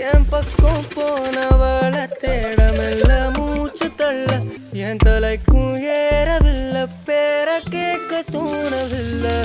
என் பக்கம் போனவள தேடமெல்ல மூச்சு தள்ள என் தலைக்கும் ஏறவில்லை பேர கேட்க தோணவில்லை